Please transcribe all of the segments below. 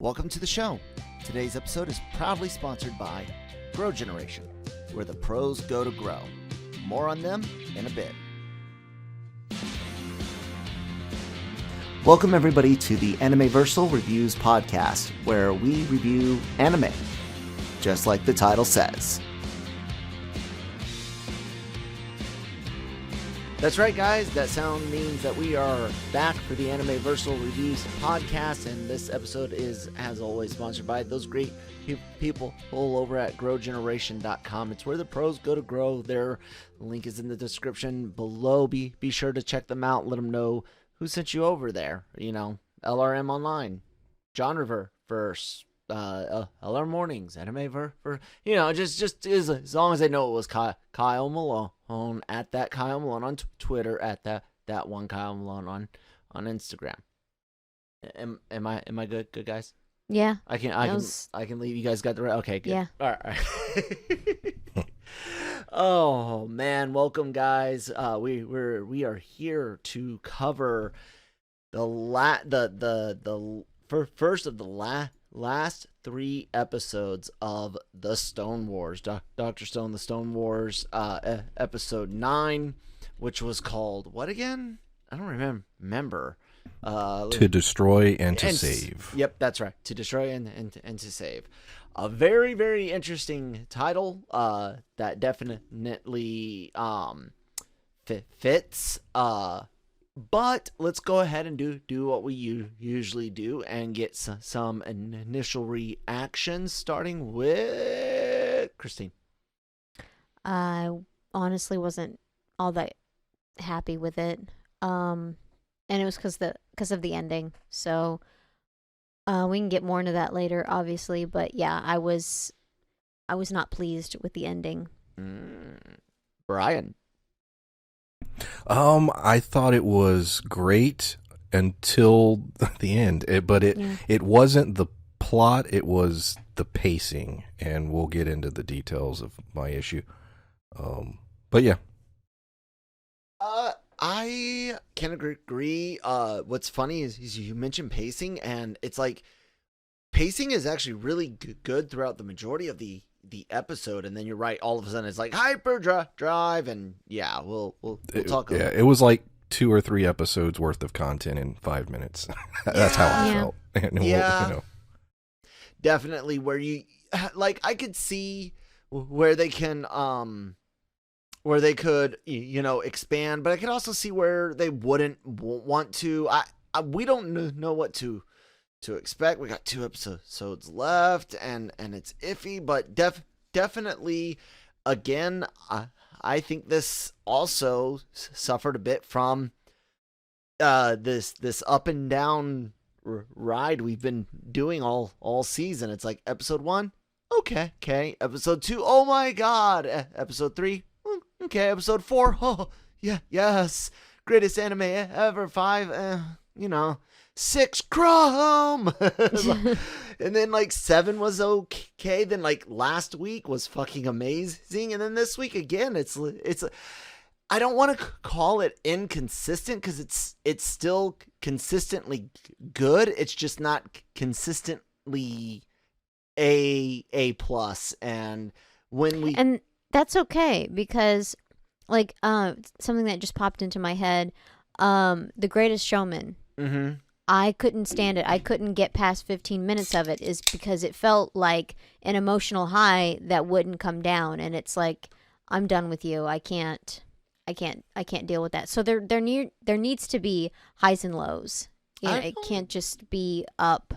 Welcome to the show. Today's episode is proudly sponsored by Grow Generation, where the pros go to grow. More on them in a bit. Welcome everybody to the Anime-Versal Reviews podcast, where we review anime, just like the title says. That's right, guys. That sound means that we are back for the Anime-Versal Reviews podcast, and this episode is, as always, sponsored by those great people all over at growgeneration.com. It's where the pros go to grow. Their link is in the description below. Be sure to check them out. Let them know who sent you over there. You know, LRM Online, Genreverse, LRMornings, Anime-Versal, you know, just as long as they know it was Kyle Malone at that Kyle Malone on Twitter, at that one Kyle Malone on Instagram. Am I good guys? Yeah. I can leave. You guys got the right. Okay, good. Yeah. All right. Oh man, welcome guys. We are here to cover the first of the last 3 episodes of the Stone Wars, Dr. Stone, the Stone Wars, episode 9, which was called what again? I don't remember. To destroy and to save. Yep, that's right. To destroy and to save. A very, very interesting title. That definitely fits. But let's go ahead and do what we usually do and get some initial reactions, starting with Christine. I honestly wasn't all that happy with it, and it was because of the ending. So we can get more into that later, obviously. But yeah, I was not pleased with the ending. Brian. I thought it was great until the end, but it wasn't the plot, it was the pacing, and we'll get into the details of my issue. But yeah. I can agree. What's funny is you mentioned pacing, and it's like pacing is actually really good throughout the majority of the episode, and then you're right, all of a sudden it's like hyperdrive, and yeah, we'll talk. Yeah, it was like 2 or 3 episodes worth of content in 5 minutes. That's how I felt. And definitely. Where you like, I could see where they can where they could, you know, expand, but I could also see where they wouldn't want to. We don't know what to expect. We got 2 episodes left, and it's iffy, but definitely, again, I think this also suffered a bit from this up and down ride we've been doing all season. It's like episode 1, okay, episode 2, oh my god, episode 3, okay, episode 4, oh yeah, yes, greatest anime ever, 5, you know, 6 Chrome. And then like 7 was okay. Then like last week was fucking amazing, and then this week again it's I don't want to call it inconsistent, because it's still consistently good. It's just not consistently a plus. And and that's okay, because like something that just popped into my head, The Greatest Showman. Mm-hmm. I couldn't stand it. I couldn't get past 15 minutes of it, is because it felt like an emotional high that wouldn't come down, and it's like, I'm done with you. I can't deal with that. So there needs to be highs and lows. You know, it can't just be up.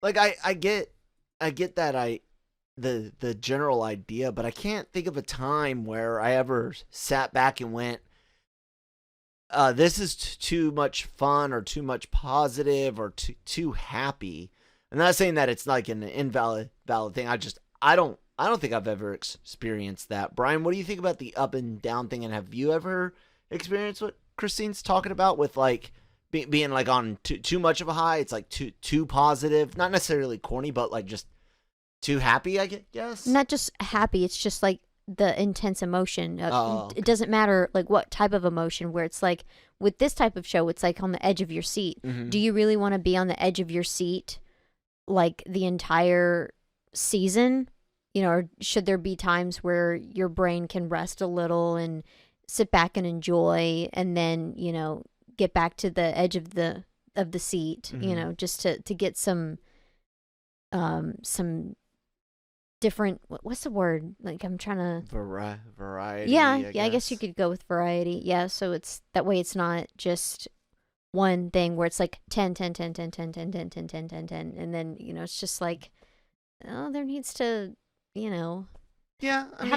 Like I get that the general idea, but I can't think of a time where I ever sat back and went, this is too much fun, or too much positive, or too happy. I'm not saying that it's like an valid thing. I don't think I've ever experienced that. Brian, what do you think about the up and down thing? And have you ever experienced what Christine's talking about with like being like on too much of a high? It's like too positive, not necessarily corny, but like just too happy, I guess. Not just happy. It's just like the intense emotion. It doesn't matter like what type of emotion, where it's like with this type of show, it's like on the edge of your seat. Mm-hmm. Do you really want to be on the edge of your seat like the entire season, or should there be times where your brain can rest a little and sit back and enjoy, and then get back to the edge of the seat, just to get some different, what's the word, like I'm trying to variety. I guess you could go with variety. Yeah, so it's that way, it's not just one thing where it's like 10 10 10 10 10 10 10 10 10 10 10, and then it's just like, oh, there needs to have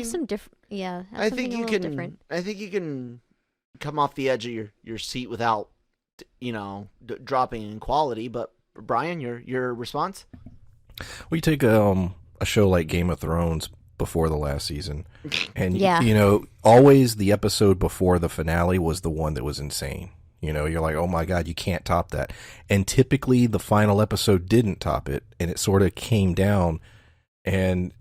some different, have I something think a you little can different. I think you can come off the edge of your seat without dropping in quality. But Brian, your response? We take a show like Game of Thrones before the last season, and always the episode before the finale was the one that was insane. You're like, oh my God, you can't top that. And typically the final episode didn't top it, and it sort of came down. And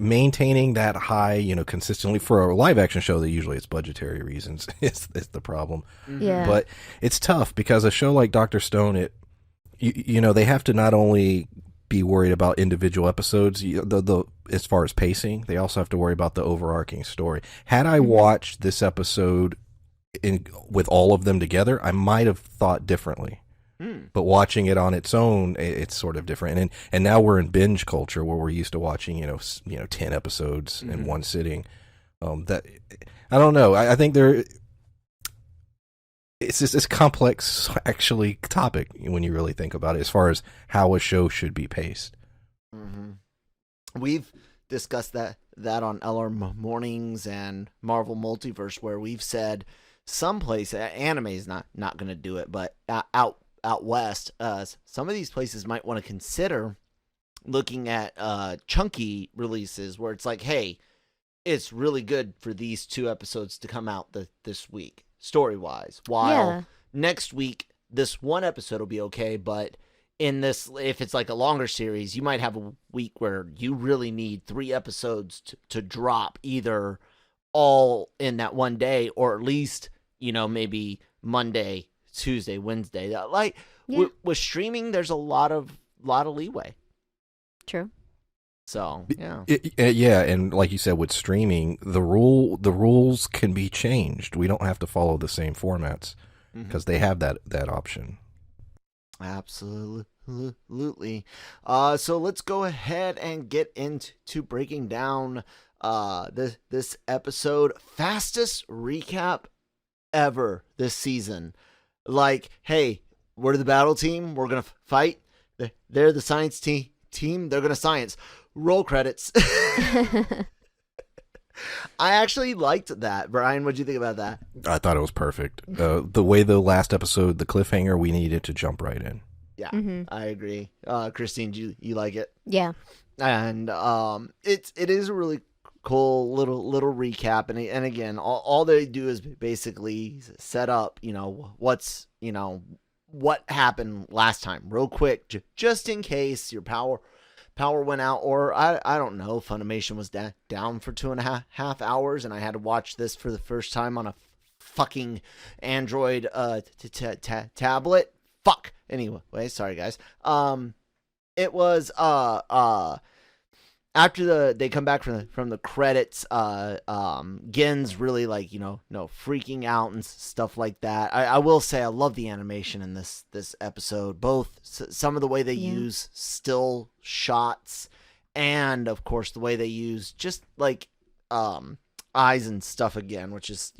maintaining that high, consistently for a live action show, that usually it's budgetary reasons is the problem. Yeah. But it's tough because a show like Dr. Stone, they have to not only be worried about individual episodes, as far as pacing, they also have to worry about the overarching story. Had I watched this episode with all of them together, I might have thought differently. But watching it on its own, it's sort of different. And now we're in binge culture where we're used to watching 10 episodes in one sitting. That I don't know. I think it's just this complex actually topic when you really think about it, as far as how a show should be paced. We've discussed that on LRMornings and Marvel Multiverse, where we've said some place anime is not going to do it, but out west, some of these places might want to consider looking at chunky releases, where it's like, hey, it's really good for these 2 episodes to come out this week, story-wise, while next week this one episode will be okay, but in this, if it's like a longer series, you might have a week where you really need 3 episodes to drop, either all in that one day, or at least maybe Monday, Tuesday, Wednesday. With streaming, there's a lot of leeway. True. So and like you said, with streaming, the rules can be changed. We don't have to follow the same formats because they have that option. Absolutely. So let's go ahead and get into breaking down this episode. Fastest recap ever this season. Like, hey, we're the battle team. We're going to fight. They're the science team. They're going to science. Roll credits. I actually liked that. Brian, what'd you think about that? I thought it was perfect. The way the last episode, the cliffhanger, we needed to jump right in. Yeah, I agree. Christine, do you like it? Yeah. And it is a really cool little recap, and again, all they do is basically set up what's what happened last time real quick, just in case your power went out, or I don't know, Funimation was down for 2.5 hours and I had to watch this for the first time on a fucking Android tablet. Fuck. Anyway, sorry guys. It was after they come back from the credits, Gen's really like, freaking out and stuff like that. I will say I love the animation in this episode, both some of the way they use still shots, and of course the way they use just like eyes and stuff again, which is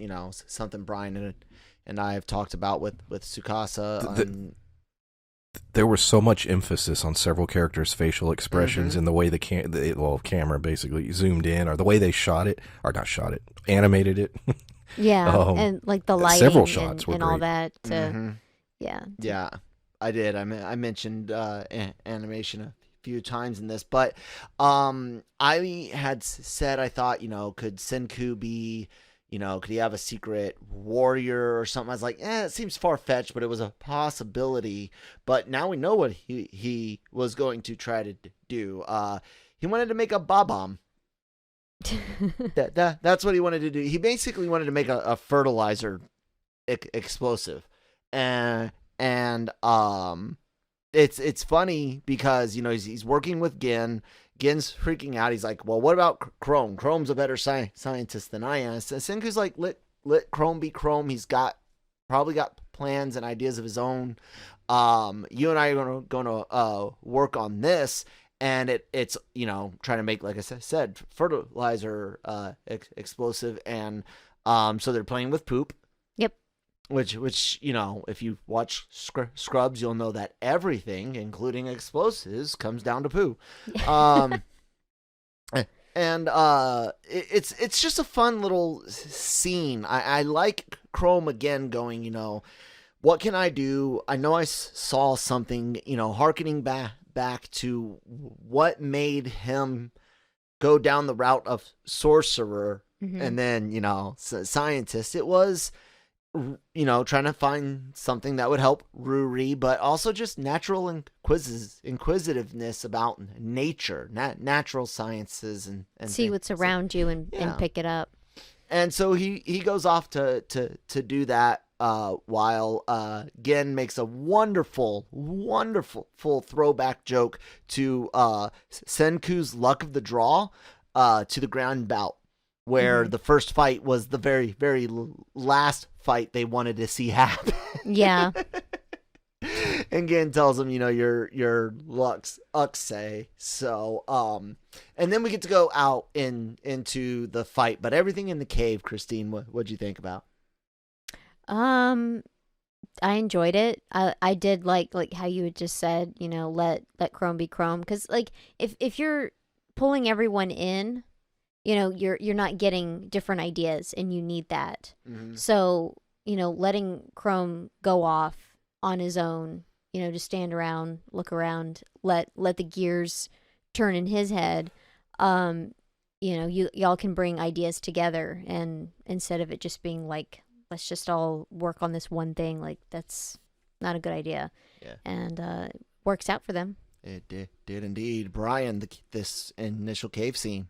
something Brian and I have talked about with Tsukasa. There was so much emphasis on several characters' facial expressions and the way the camera basically zoomed in, or the way they animated it. Yeah, and like the lighting, several shots and all that. Yeah, I did. I mentioned animation a few times in this, but I had said I thought could Senku be could he have a secret warrior or something? I was like, it seems far-fetched, but it was a possibility. But now we know what he was going to try to do. He wanted to make a bomb. That's what he wanted to do. He basically wanted to make a fertilizer explosive. And it's funny because he's working with Gin. Gin's freaking out. He's like, well, what about Chrome? Chrome's a better scientist than I am. So Senku's like, let Chrome be Chrome. He's probably got plans and ideas of his own. You and I are gonna work on this, and it's trying to make, like I said, fertilizer explosive, and so they're playing with poop. Yep. Which if you watch Scrubs, you'll know that everything, including explosives, comes down to poo. And it's just a fun little scene. I like Chrome again going, what can I do? I know I saw something, hearkening back to what made him go down the route of sorcerer and then, scientist. It was, trying to find something that would help Ruri, but also just natural inquisitiveness about nature, natural sciences, and see what's around you and pick it up. And so he goes off to do that while Gen makes a wonderful throwback joke to Senku's luck of the draw to the ground bout, where the first fight was the very, very last fight they wanted to see happen. Yeah. And Gen tells him, your luck's ucksay. So, and then we get to go out into the fight, but everything in the cave, Christine, what'd you think about? I enjoyed it. I did like how you had just said, let Chrome be Chrome, because like if you're pulling everyone in, you're not getting different ideas, and you need that. So, letting Chrome go off on his own, just stand around, look around, let the gears turn in his head. Y'all can bring ideas together, and instead of it just being like, let's just all work on this one thing, like that's not a good idea. Yeah. And it works out for them. It did indeed. Brian, this initial cave scene.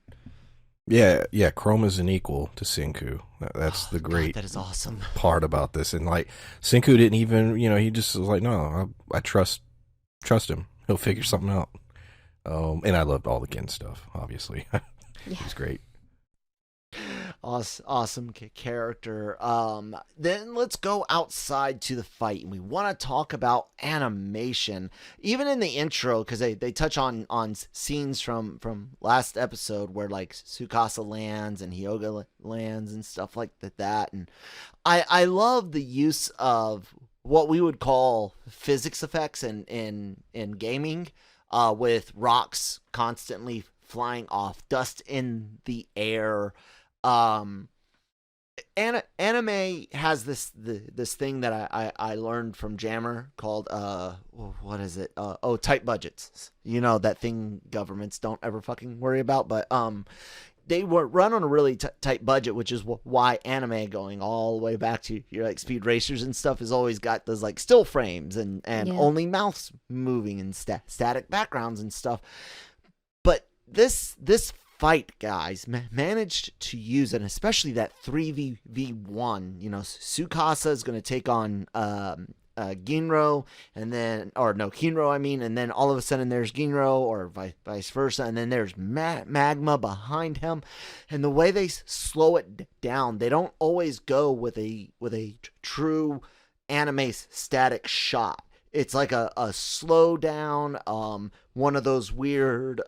Yeah, Chrome is an equal to Senku. That's the great God, that is awesome part about this. And like Senku didn't even, he just was like, no, I trust him. He'll figure something out. And I loved all the Gen stuff, obviously. He's great. Awesome character. Then let's go outside to the fight, and we want to talk about animation. Even in the intro, because they touch on scenes from last episode where like Tsukasa lands and Hyoga lands and stuff like that. And I love the use of what we would call physics effects in gaming, with rocks constantly flying off, dust in the air. Anime has this thing that I learned from Jammer called what is it? Tight budgets. That thing governments don't ever fucking worry about, but they were run on a really tight budget, which is why anime, going all the way back to your like Speed Racers and stuff, has always got those like still frames and only mouths moving and static backgrounds and stuff. But this fight, guys, managed to use it, and especially that 3v1. Tsukasa is going to take on Ginro, and then, Kinro, and then all of a sudden there's Ginro, or vice versa, and then there's magma behind him. And the way they slow it down, they don't always go with a true anime static shot. It's like a slow down, one of those weird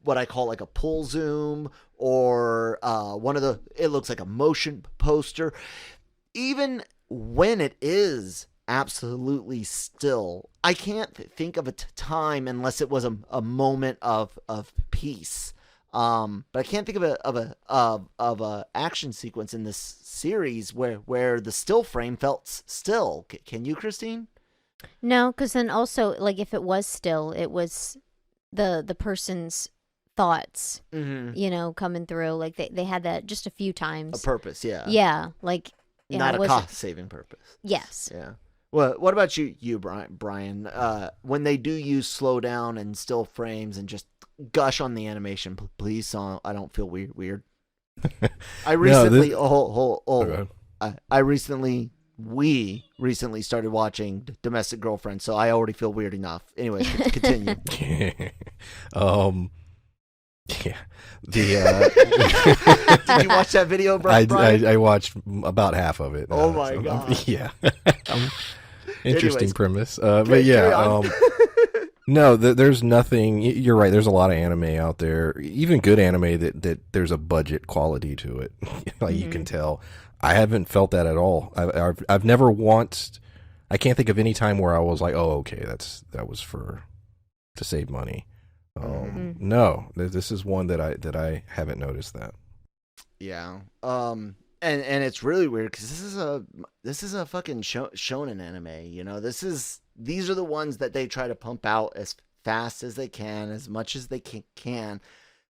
what I call like a pull zoom, or it looks like a motion poster. Even when it is absolutely still, I can't think of a time unless it was a moment of peace. But I can't think of a action sequence in this series where the still frame felt still. Can you, Christine? No, because then also, like, if it was still, it was the person's thoughts, coming through. Like they had that just a few times. A purpose, yeah. Yeah, like not a cost-saving purpose. Yes. Yeah. Well, what about you, Brian? When they do use slow down and still frames and just gush on the animation, please, so I don't feel weird. I recently, I recently we recently started watching Domestic Girlfriend, so I already feel weird enough. Anyways, continue. Yeah. The Did you watch that video, Brian? I watched about half of it. Oh my god. Yeah. Interesting Anyways, premise. But yeah, no, there's nothing. You're right. There's a lot of anime out there, even good anime that there's a budget quality to it. Like you can tell. I haven't felt that at all. I've never once. I can't think of any time where I was like, oh, okay, that was to save money. No, this is one that I haven't noticed that. Yeah. And it's really weird because this is a fucking shonen anime. You know, these are the ones that they try to pump out as fast as they can, as much as they can.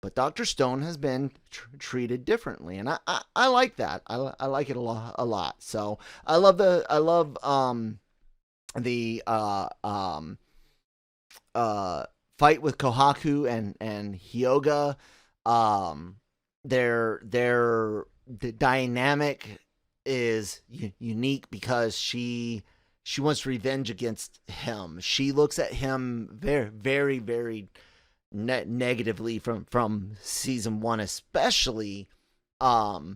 But Dr. Stone has been treated differently, and I like that. I like it a lot. So I love the fight with Kohaku and Hyoga. The dynamic is unique because she wants revenge against him. She looks at him very, very, very negatively from season 1, especially. I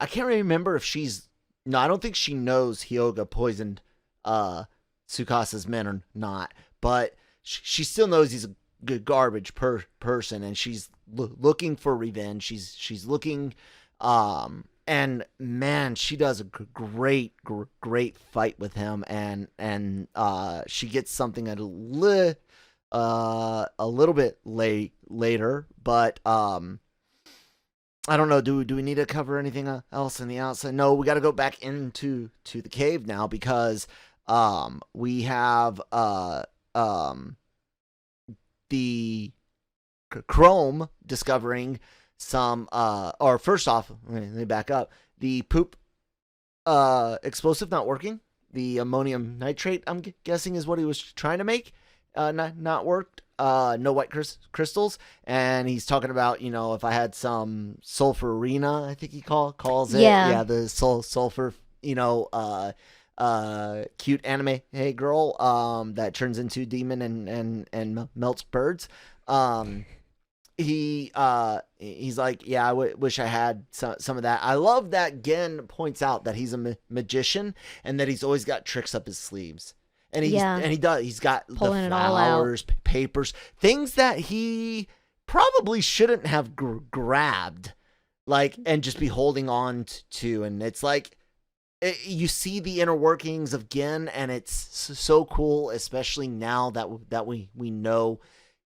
can't remember if I don't think she knows Hyoga poisoned Tsukasa's men or not, but she still knows he's a good garbage person, and she's looking for revenge. She's looking, and man, she does a great fight with him, and she gets something a little bit later, but I don't know. Do we need to cover anything else in the outside? No, we got to go back into the cave now because we have the Chrome discovering some or first off, let me back up. The poop explosive not working. The ammonium nitrate, I'm guessing, is what he was trying to make. Not worked. No white crystals, and he's talking about, if I had some sulfurina, I think he calls it. Yeah, the sulfur. Cute anime girl that turns into demon and melts birds. He's like, yeah, I wish I had some of that. I love that Gen points out that he's a magician and that he's always got tricks up his sleeves. And he does. He's got pulling the it all out. flowers, papers, things that he probably shouldn't have grabbed, and just be holding on to. And it's like, you see the inner workings of Gen, and it's so cool, especially now that we know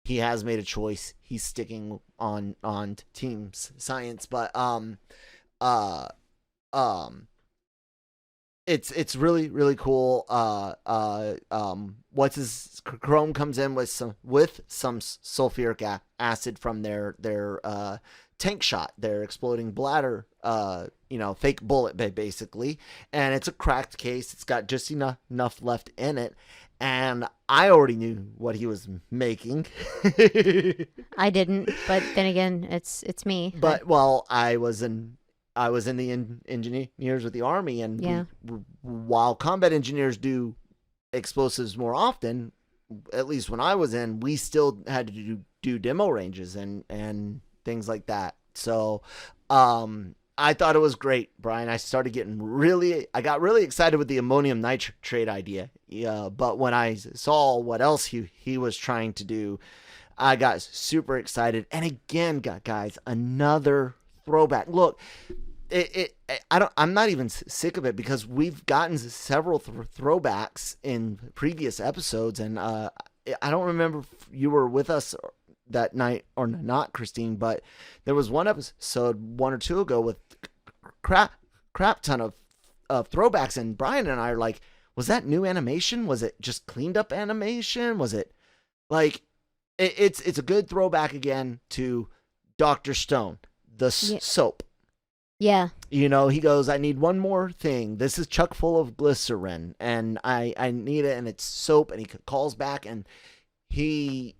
he has made a choice. He's sticking on Team Science, but it's really, really cool. What's his Chrome comes in with some sulfuric acid from their tank shot, their exploding bladder, fake bullet basically, and it's a cracked case. It's got just enough left in it, and I already knew what he was making. I didn't, but then again, it's me. But I was in the engineers with the Army, and yeah. While combat engineers do explosives more often, at least when I was in, we still had to do demo ranges and things like that. So I thought it was great, Brian. I got really excited with the ammonium nitrate idea. But when I saw what else he was trying to do, I got super excited. And again, guys, another throwback. Look, I'm not even sick of it because we've gotten several throwbacks in previous episodes, and I don't remember if you were with us that night or not, Christine, but there was one episode 1 or 2 ago with crap ton of throwbacks, and Brian and I are like, was that new animation? Was it just cleaned up animation? Was it like it's a good throwback again to Dr. Stone, the soap. Yeah. He goes, I need one more thing. This is chuck full of glycerin, and I need it, and it's soap, and he calls back, and it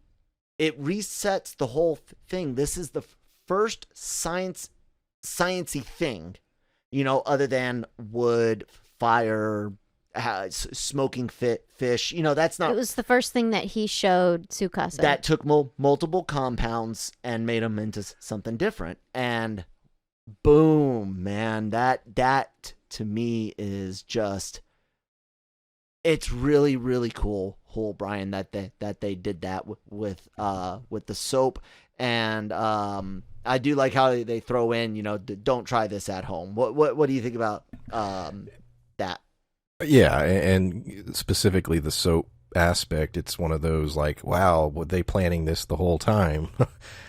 resets the whole thing. This is the first sciencey thing, other than wood, fire, smoking fish. That's not. It was the first thing that he showed Tsukasa. That took multiple compounds and made them into something different. And boom, man, that to me is just. It's really, really cool, Brian, that they did that with the soap, and I do like how they throw in, don't try this at home. What do you think about that? Yeah, and specifically the soap aspect, it's one of those like, wow, were they planning this the whole time?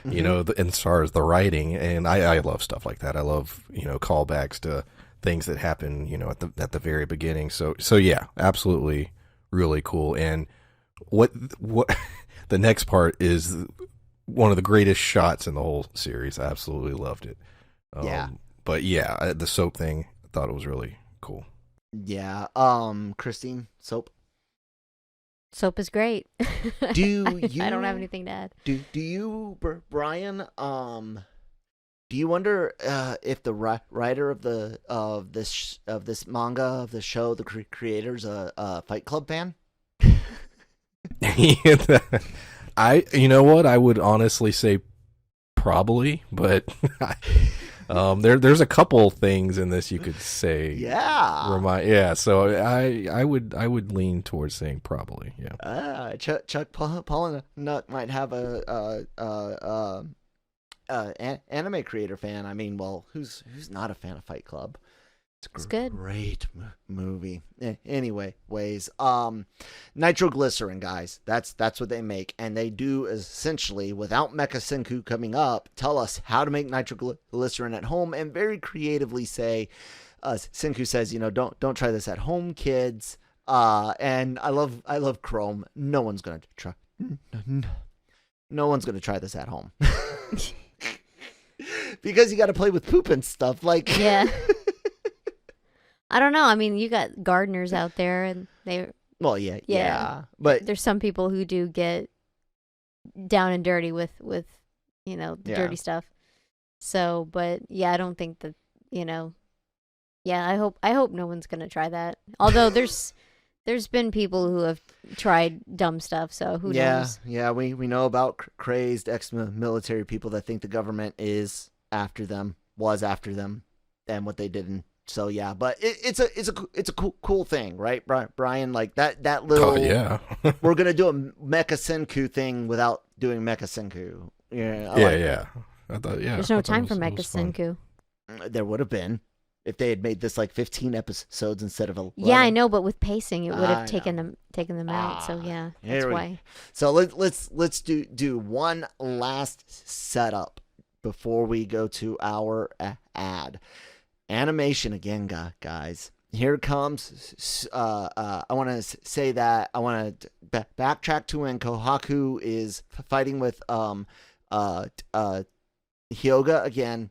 As far as the writing, and I love stuff like that. I love callbacks to things that happen, at the very beginning. So yeah, absolutely, really cool. And what the next part is one of the greatest shots in the whole series. I absolutely loved it. Yeah. But yeah, the soap thing, I thought it was really cool. Yeah. Christine, soap. Soap is great. Do you? I don't have anything to add. Do you, Brian? Do you wonder if the writer of this manga, of the show, the creator's a Fight Club fan? You know what? I would honestly say probably, but there's a couple things in this you could say. Yeah. So I would lean towards saying probably. Yeah. Chuck Palahniuk might have a anime creator fan. I mean, well, who's not a fan of Fight Club? It's good. Great movie. Anyway, nitroglycerin, guys. That's what they make, and they do essentially, without Mecha Senku coming up, tell us how to make nitroglycerin at home, and very creatively say, Senku says, don't try this at home, kids. And I love Chrome. No one's gonna try. No one's gonna try this at home. Because you got to play with poop and stuff. Like, yeah. I don't know. I mean, you got gardeners out there, and they. Well, yeah. But there's some people who do get down and dirty with dirty stuff. So, but yeah, I don't think that Yeah, I hope no one's gonna try that. Although there's been people who have tried dumb stuff, so who knows? Yeah, we know about crazed ex-military people that think the government is after them, was after them, and what they did. And so yeah, but it's a cool thing, right, Brian? Like that little. Oh yeah. We're gonna do a Mecha Senku thing without doing Mecha Senku. Yeah. Yeah. I thought, yeah. There's no time for Mecha Senku. There would have been. If they had made this like 15 episodes instead of 11. Yeah, I know, but with pacing, it would have taken them out. So yeah, that's why. So let's do one last setup before we go to our ad. Animation again, guys. Here it comes. I want to say that I want to backtrack to when Kohaku is fighting with Hyoga again.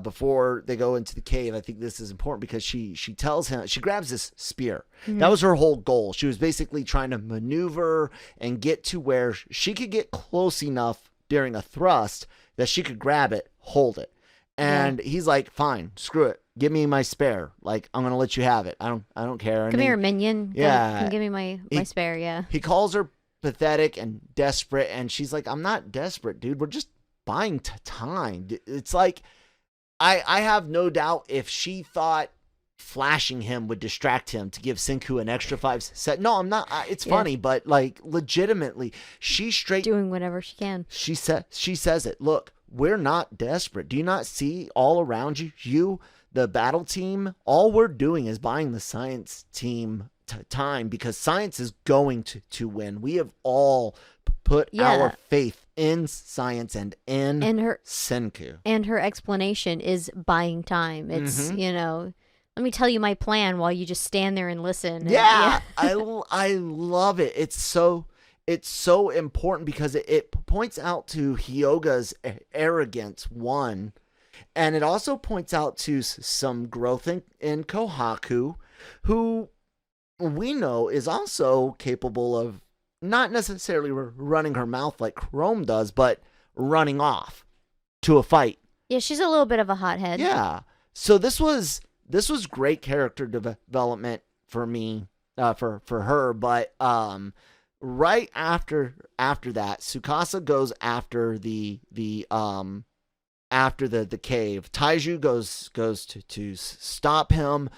Before they go into the cave. I think this is important because she tells him, she grabs this spear. Mm-hmm. That was her whole goal. She was basically trying to maneuver and get to where she could get close enough during a thrust that she could grab it, hold it. And he's like, fine, screw it. Give me my spare. Like, I'm going to let you have it. I don't care. Come here, minion. Yeah. Give me my spare, yeah. He calls her pathetic and desperate, and she's like, I'm not desperate, dude. We're just buying time. It's like, I have no doubt if she thought flashing him would distract him to give Senku an extra 5 set. No, I'm not. It's funny, but like legitimately, she straight doing whatever she can. She says it. Look, we're not desperate. Do you not see all around you, the battle team? All we're doing is buying the science team time because science is going to win. We have all put our faith in science and in her Senku. And her explanation is buying time. It's, let me tell you my plan while you just stand there and listen. Yeah. I love it. It's so important because it points out to Hyoga's arrogance, one, and it also points out to some growth in Kohaku, who we know is also capable of not necessarily running her mouth like Chrome does, but running off to a fight. Yeah, she's a little bit of a hothead. Yeah. So this was great character development for me, for her. But right after that, Tsukasa goes after the cave. Taiju goes to stop him.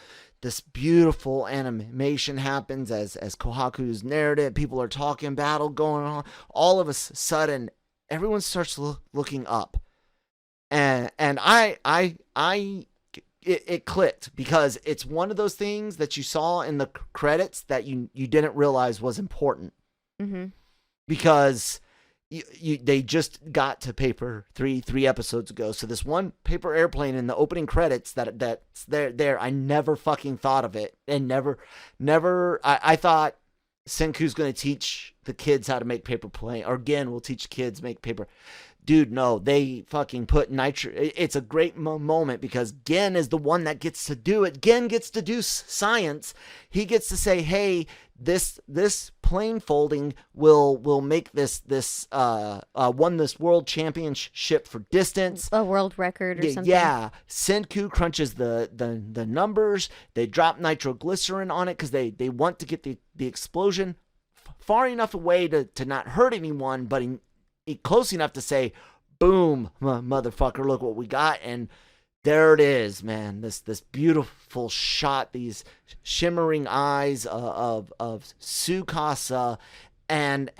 This beautiful animation happens as Kohaku's narrative. People are talking, battle going on. All of a sudden, everyone starts looking up, and it clicked, because it's one of those things that you saw in the credits that you didn't realize was important, because they just got to paper three episodes ago. So this one paper airplane in the opening credits that's there, I never fucking thought of it, and never. I thought Senku's going to teach the kids how to make paper plane, or Gen will teach kids make paper. Dude, no, they fucking put nitro. It's a great moment, because Gen is the one that gets to do it. Gen gets to do science. He gets to say, hey, this plane folding will make this won this world championship for distance, a world record or something. Yeah, Senku crunches the numbers. They drop nitroglycerin on it because they want to get the explosion far enough away to not hurt anyone, but close enough to say, boom, motherfucker, look what we got. And there it is, man. This beautiful shot, these shimmering eyes of Tsukasa, and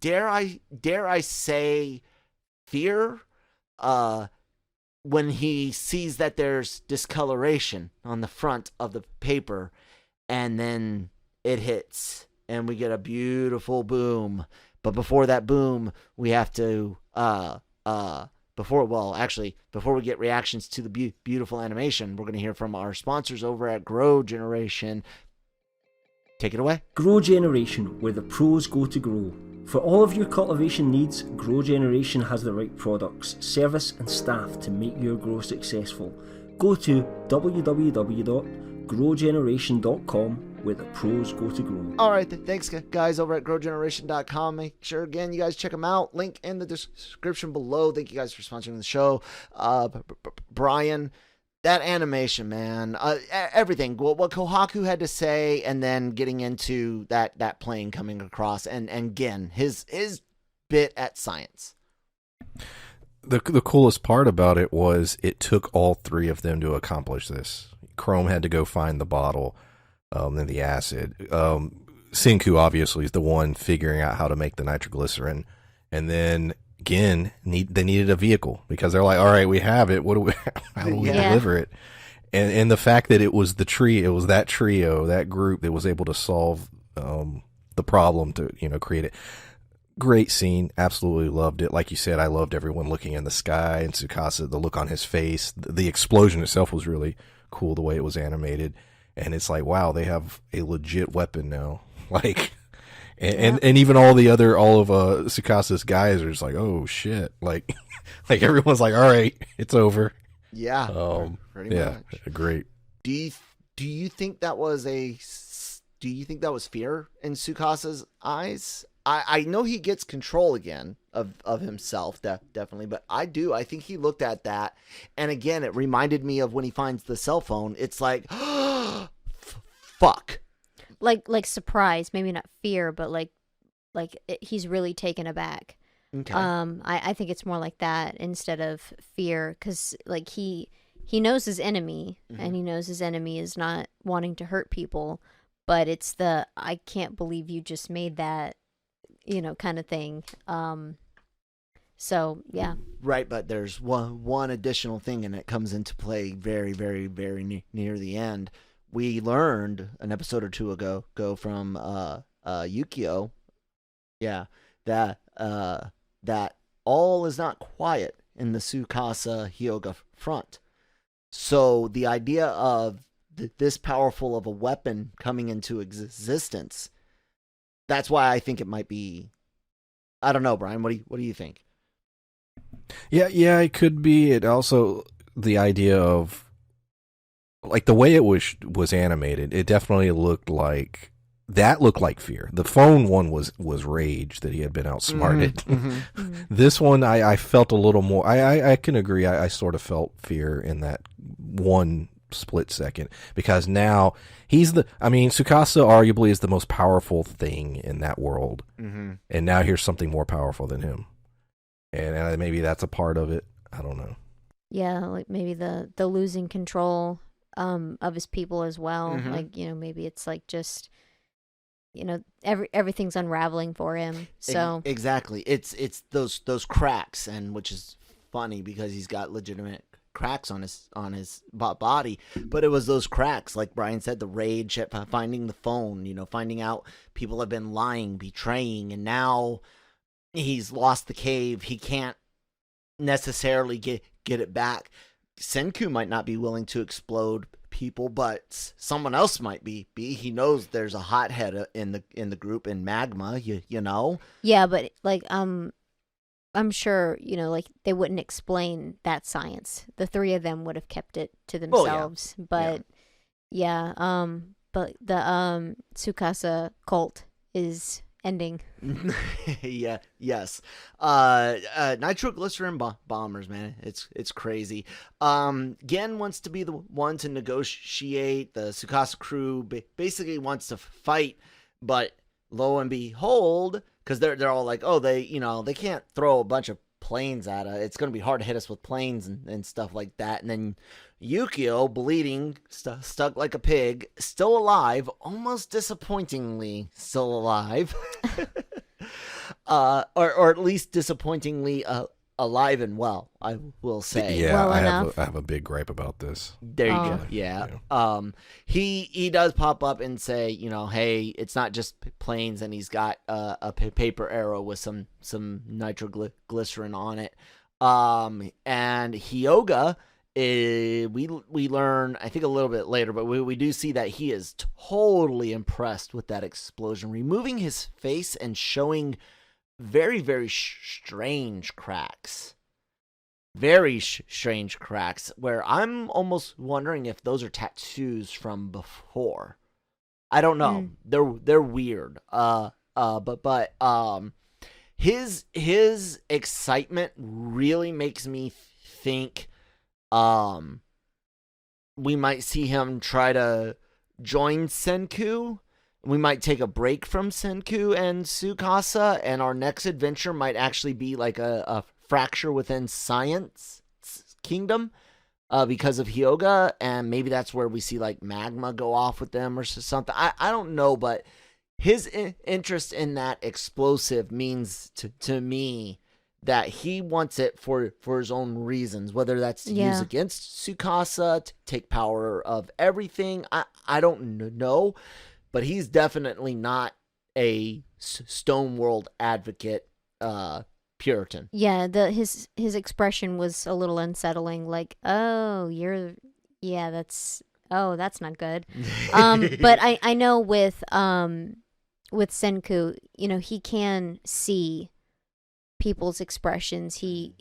dare I say fear, when he sees that there's discoloration on the front of the paper, and then it hits and we get a beautiful boom. But before that boom, we have to before we get reactions to the beautiful animation, we're going to hear from our sponsors over at Grow Generation. Take it away. Grow Generation, where the pros go to grow. For all of your cultivation needs, Grow Generation has the right products, service and staff to make your grow successful. Go to www.growgeneration.com, where the pros go to grow. All right, thanks guys over at growgeneration.com. Make sure again you guys check them out. Link in the description below. Thank you guys for sponsoring the show. Brian, that animation, man, everything, what Kohaku had to say, and then getting into that plane coming across, and again his bit at science. The coolest part about it was it took all three of them to accomplish this. Chrome had to go find the bottle, then the acid. Senku obviously is the one figuring out how to make the nitroglycerin, and then Gen they needed a vehicle, because they're like, all right, we have it. How do we deliver it? And the fact that it was that trio, that group that was able to solve the problem to create it. Great scene. Absolutely loved it. Like you said, I loved everyone looking in the sky, and Tsukasa, the look on his face. The explosion itself was really cool, the way it was animated. And it's like, wow, they have a legit weapon now. Like, and even all of Tsukasa's guys are just like, oh shit. Like everyone's like, all right, it's over. Yeah. Pretty much. Great. Do you think that was fear in Tsukasa's eyes? I know he gets control again of himself, definitely, but I think he looked at that, and again, it reminded me of when he finds the cell phone. It's like, fuck. Like surprise, maybe not fear, but he's really taken aback. Okay. I think it's more like that instead of fear, because he knows his enemy, and he knows his enemy is not wanting to hurt people, but it's I can't believe you just made that, kind of thing. So yeah. Right, but there's one additional thing, and it comes into play very, very, very near the end. We learned an episode or two ago from Yukio, that all is not quiet in the Tsukasa Hyoga front. So the idea of this powerful of a weapon coming into existence, that's why I think it might be. I don't know, Brian. What do you think? Yeah, it could be. It also, the idea of the way it was animated, it definitely looked like fear. The phone one was rage that he had been outsmarted. This one, I felt a little more. I can agree. I sort of felt fear in that one split second, because now Tsukasa arguably is the most powerful thing in that world, and now here's something more powerful than him, and maybe that's a part of it. I don't know. Yeah, like maybe the losing control of his people as well. Like, maybe it's like just, everything's unraveling for him. So exactly, it's those cracks, and which is funny because he's got legitimate cracks on his body, but it was those cracks, like Brian said, the rage at finding the phone, finding out people have been lying, betraying, and now he's lost the cave. He can't necessarily get it back. Senku might not be willing to explode people, but someone else might be. He knows there's a hothead in the group in Magma, you know. Yeah, but like I'm sure, like they wouldn't explain that science. The three of them would have kept it to themselves. But but the Tsukasa cult is ending. Yes. Nitroglycerin bombers, man. It's crazy. Gen wants to be the one to negotiate. The Tsukasa crew basically wants to fight, but lo and behold, because they're all like, oh, they can't throw a bunch of planes at us. It's going to be hard to hit us with planes and stuff like that. And then Yukio, bleeding, stuck like a pig, still alive, almost disappointingly still alive. Or at least disappointingly alive and well, I will say. Yeah, well I enough. have a big gripe about this. There you go. Yeah. He does pop up and say, hey, it's not just planes, and he's got a paper arrow with some nitroglycerin on it. And Hyoga, we learn, I think a little bit later, but we do see that he is totally impressed with that explosion, removing his face and showing very, very strange cracks. Very strange cracks, where I'm almost wondering if those are tattoos from before. I don't know. They're weird. But his excitement really makes me think we might see him try to join Senku. We might take a break from Senku and Tsukasa, and our next adventure might actually be like a fracture within Science Kingdom because of Hyoga, and maybe that's where we see like Magma go off with them or something. I don't know, but his interest in that explosive means to me that he wants it for his own reasons, whether that's to use against Tsukasa, to take power of everything. I don't know, but he's definitely not a Stone World advocate Puritan. Yeah, his expression was a little unsettling, like, that's not good. But I know with Senku, he can see people's expressions. He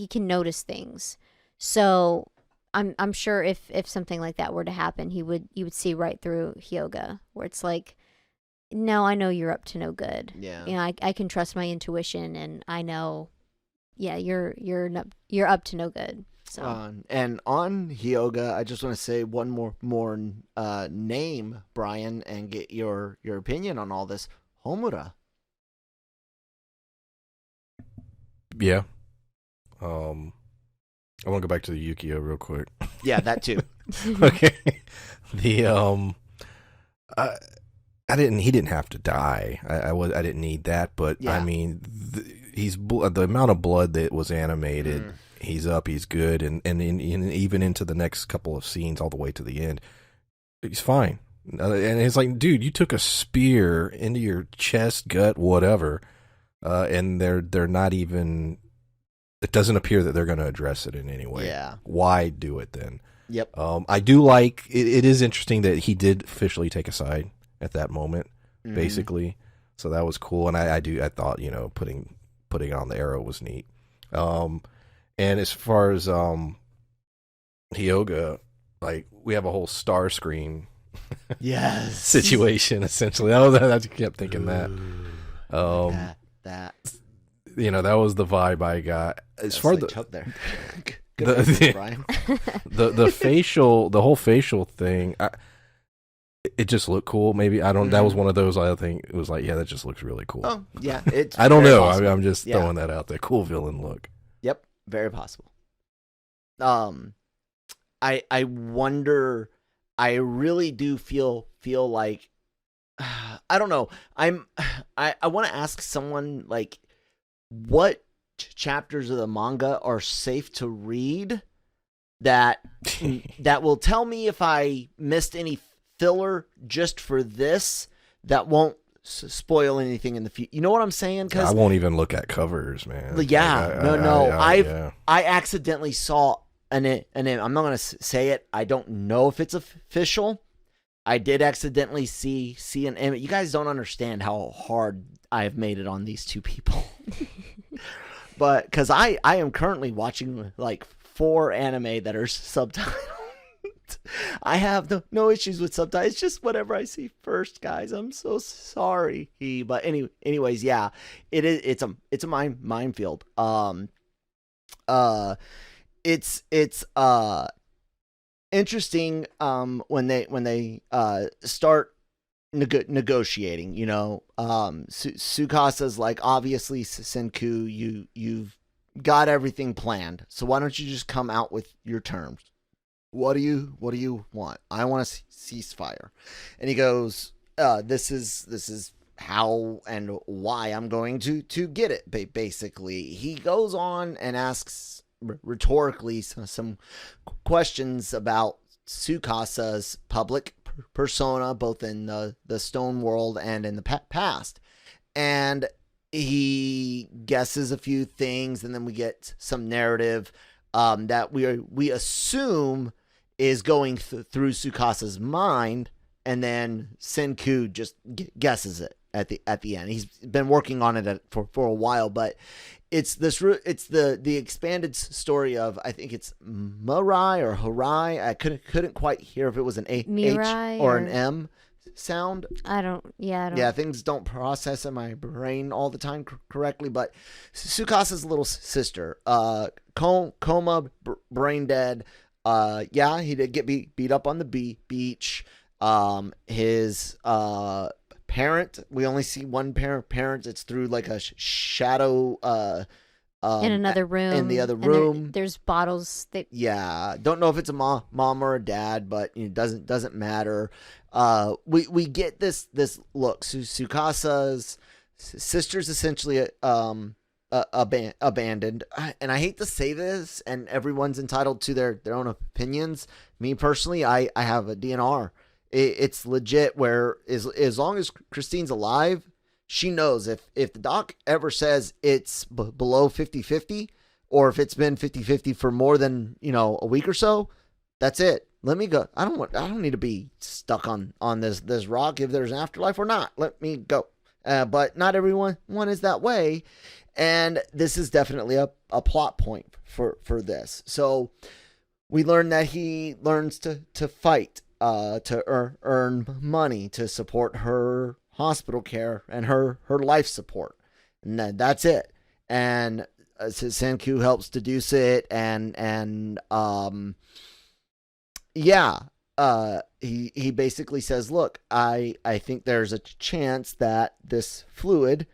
can notice things. So I'm sure if something like that were to happen, you would see right through Hyoga, where it's like, no, I know you're up to no good. Yeah. I can trust my intuition, and I know, you're up to no good. So and on Hyoga, I just want to say one more name, Brian, and get your opinion on all this. Homura. Yeah. I want to go back to the Yukio real quick. Yeah, that too. Okay. He didn't have to die. I didn't need that, but yeah. I mean, the amount of blood that was animated. He's up. He's good, and even into the next couple of scenes, all the way to the end, he's fine. And it's like, dude, you took a spear into your chest, gut, whatever, and they're not even. It doesn't appear that they're going to address it in any way. Yeah. Why do it then? Yep. I do like it. It is interesting that he did officially take a side at that moment, basically. So that was cool, and I thought putting it on the arrow was neat. And as far as Hyoga, like, we have a whole star screen yes situation essentially. I kept thinking that. That that was the vibe I got. As far as up there. Good idea, Brian. the whole facial thing, it just looked cool. Maybe I don't. That was one of those. I think it was like, yeah, that just looks really cool. Oh yeah, it's. I don't very know. possible. I'm just throwing that out there. Cool villain look. Yep, very possible. I wonder. I really do feel like I don't know. I want to ask someone like what chapters of the manga are safe to read that will tell me if I missed any filler just for this that won't spoil anything in the future. You know what I'm saying? I won't even look at covers, man. Yeah, I accidentally saw an I'm not gonna say it. I don't know if it's official. I did accidentally see an image. You guys don't understand how hard I have made it on these two people. But because I am currently watching like 4 anime that are subtitled. I have no issues with subtitles. It's just whatever I see first, guys. I'm so sorry. But anyways, yeah, it's a minefield. It's interesting when they start negotiating, you know. Tsukasa's like, obviously, Senku, you've got everything planned, so why don't you just come out with your terms? What do you want? I want a ceasefire. And he goes, this is how and why I'm going to get it. Basically, he goes on and asks rhetorically some questions about Tsukasa's public persona, both in the stone world and in the past. And he guesses a few things, and then we get some narrative that we assume is going through Tsukasa's mind, and then Senku just guesses it at the end. He's been working on it for a while, but it's the expanded story of, I think it's Mirai or Harai. I couldn't quite hear if it was an Mirai H or an M sound. I don't. Things don't process in my brain all the time correctly, but Tsukasa's little sister, coma, brain dead. He did get beat up on the beach. His parent, we only see one parent. It's through like a shadow in another room. In the other room, there's bottles that. Yeah, don't know if it's a mom or a dad, but it doesn't matter. We get this look. Tsukasa's sister's essentially abandoned, and I hate to say this, and everyone's entitled to their own opinions. Me personally, I have a DNR. It's legit where as long as Christine's alive, she knows if the doc ever says it's below 50-50, or if it's been 50-50 for more than, a week or so, that's it. Let me go. I don't need to be stuck on this rock if there's an afterlife or not. Let me go. But not everyone is that way, and this is definitely a plot point for this. So we learn that he learns to fight, to earn money to support her hospital care and her life support, and that's it. And Senku helps deduce it, and he basically says, look, I think there's a chance that this fluid,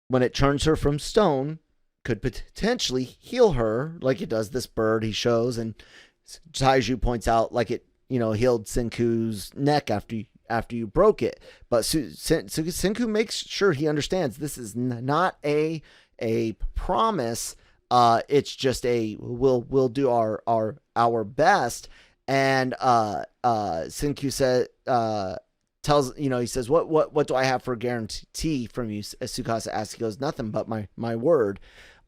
when it turns her from stone, could potentially heal her like it does this bird he shows. And Taiju points out like it, healed Senku's neck after you broke it. But Senku makes sure he understands this is not a promise. It's just we'll do our best. And Senku tells, he says, what do I have for a guarantee from you? Tsukasa asks. He goes, nothing but my word.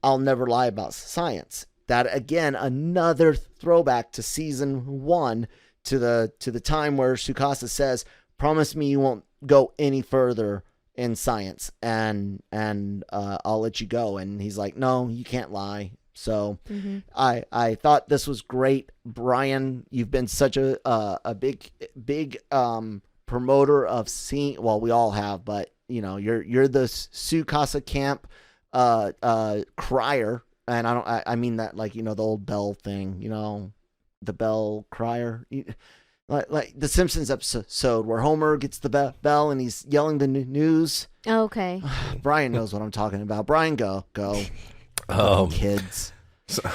I'll never lie about science. That again, another throwback to season 1, to the time where Tsukasa says, promise me you won't go any further in science, and I'll let you go. And he's like, no, you can't lie. So I thought this was great. Brian, you've been such a big promoter of seeing, well, we all have, but you're the Tsukasa camp crier and I mean that like, the old bell thing, the bell crier. Like the Simpsons episode where Homer gets the bell and he's yelling the news. Oh, okay. Brian knows what I'm talking about. Brian, go. Kids. So,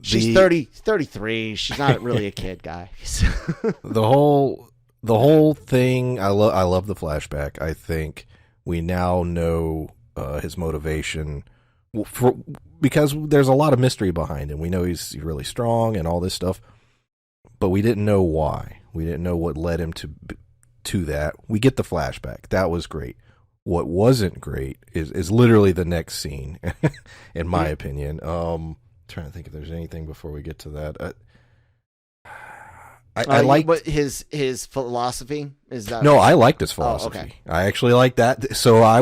She's 33. She's not really a kid, guys. the whole thing. I love the flashback. I think we now know his motivation because there's a lot of mystery behind him. We know he's really strong and all this stuff, but we didn't know why. We didn't know what led him to that. We get the flashback. That was great. What wasn't great is literally the next scene, in my opinion. Trying to think if there's anything before we get to that. I like what his philosophy is. That no, I liked his philosophy. Okay. I actually like that. So I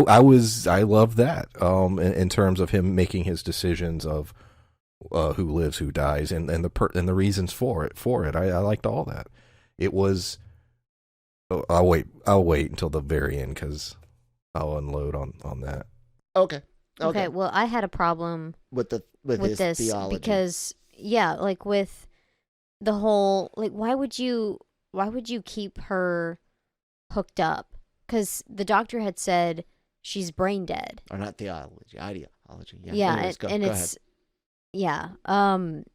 love that. In terms of him making his decisions of who lives, who dies, and the reasons for it. I liked all that. It was. I'll wait until the very end because I'll unload on that. Okay. Okay. Well, I had a problem with his this theology because like with the whole like why would you keep her hooked up? Because the doctor had said she's brain dead. Or not theology, ideology. Yeah, Anyways, go it's ahead.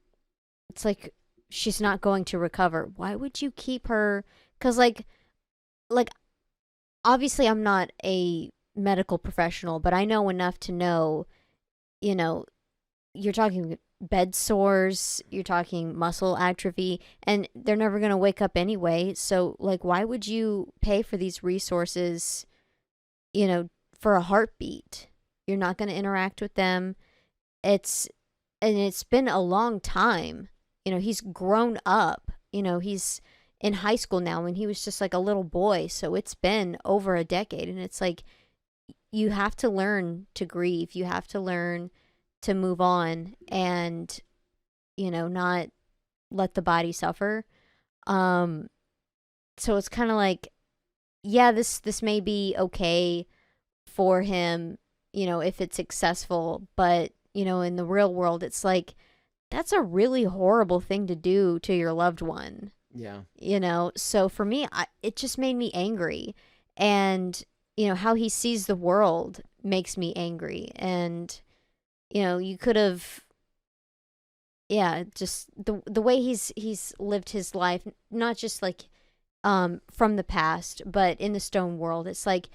it's like she's not going to recover. Why would you keep her? Because like obviously I'm not a medical professional, but I know enough to know, you're talking bed sores, you're talking muscle atrophy, and they're never going to wake up anyway. So like, why would you pay for these resources, for a heartbeat? You're not going to interact with them. It's been a long time. He's grown up, he's in high school now when he was just like a little boy. So it's been over a decade, and it's like, you have to learn to grieve. You have to learn to move on and, not let the body suffer. So it's kind of like, yeah, this may be okay for him, if it's successful, but, in the real world, it's like, that's a really horrible thing to do to your loved one. Yeah. So for me, it just made me angry. And, how he sees the world makes me angry. And, you could have, just the way he's lived his life, not just like from the past, but in the stone world. It's like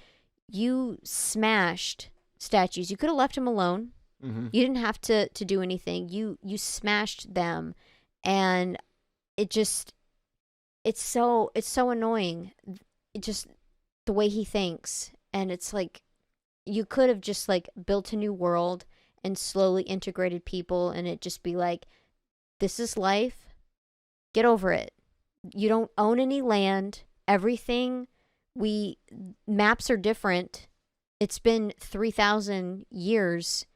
you smashed statues. You could have left him alone. Mm-hmm. You didn't have to do anything. You smashed them, and it's so annoying. It just the way he thinks, and it's like you could have just like built a new world and slowly integrated people, and it just be like, this is life. Get over it. You don't own any land. Everything maps are different. It's been 3,000 years.